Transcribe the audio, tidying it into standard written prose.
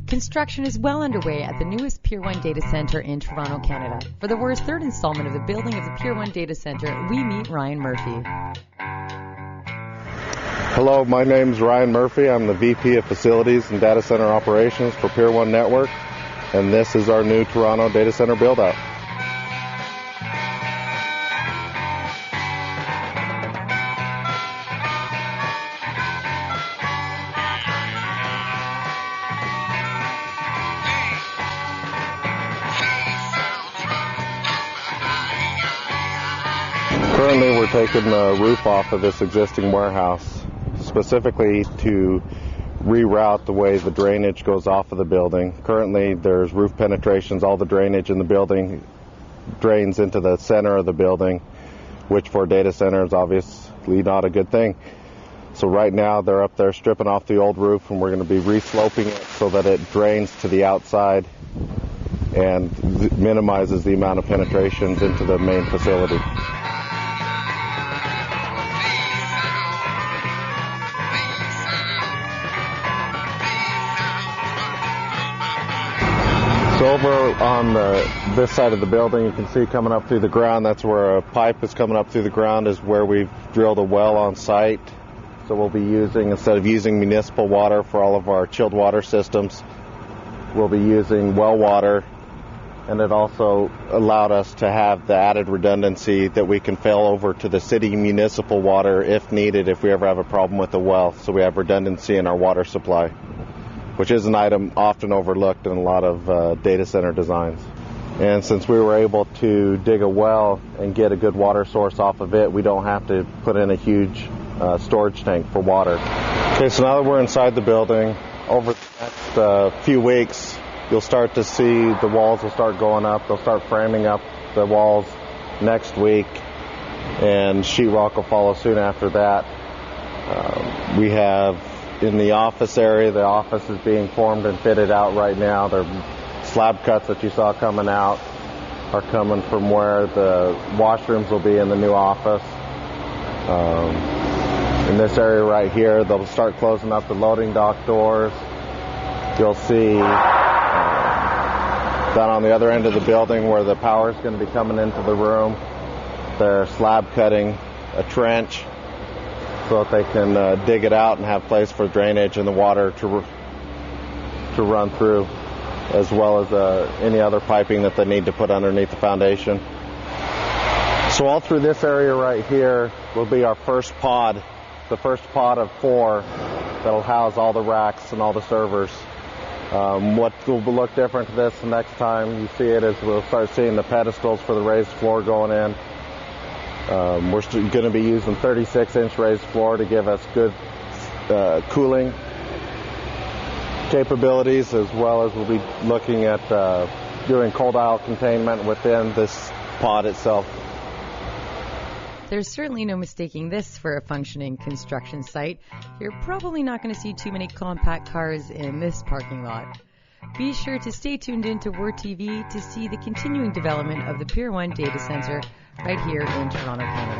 Construction is well underway at the newest Pier 1 data center in Toronto, Canada. For the WHIR's third installment of the building of the Pier 1 data center, we meet Ryan Murphey. Hello, my name is Ryan Murphey. I'm the VP of Facilities and Data Center Operations for Pier 1 Network, and this is our new Toronto data center build-out. Currently, we're taking the roof off of this existing warehouse, specifically to reroute the way the drainage goes off of the building. Currently, there's roof penetrations. All the drainage in the building drains into the center of the building, which for a data center is obviously not a good thing. So right now, they're up there stripping off the old roof, and we're going to be resloping it so that it drains to the outside and minimizes the amount of penetrations into the main facility. So over on this side of the building, you can see coming up through the ground, that's where a pipe is coming up through the ground, is where we've drilled a well on site. So we'll be using, instead of using municipal water for all of our chilled water systems, we'll be using well water. And it also allowed us to have the added redundancy that we can fail over to the city municipal water if needed, if we ever have a problem with the well. So we have redundancy in our water supply, which is an item often overlooked in a lot of data center designs. And since we were able to dig a well and get a good water source off of it, we don't have to put in a huge storage tank for water. Okay, so now that we're inside the building, over the next few weeks, you'll start to see the walls will start going up. They'll start framing up the walls next week, and sheetrock will follow soon after that. We have in the office area, the office is being formed and fitted out right now. The slab cuts that you saw coming out are coming from where the washrooms will be in the new office. In this area right here, they'll start closing up the loading dock doors. You'll see down on the other end of the building where the power is going to be coming into the room, they're slab cutting a trench so that they can dig it out and have place for drainage and the water to run through, as well as any other piping that they need to put underneath the foundation. So all through this area right here will be our first pod, the first pod of 4 that'll house all the racks and all the servers. What will look different to this the next time you see it is we'll start seeing the pedestals for the raised floor going in. We're going to be using 36-inch raised floor to give us good cooling capabilities, as well as we'll be looking at doing cold aisle containment within this pod itself. There's certainly no mistaking this for a functioning construction site. You're probably not going to see too many compact cars in this parking lot. Be sure to stay tuned in to WHIR TV to see the continuing development of the Pier 1 data center right here in Toronto, Canada.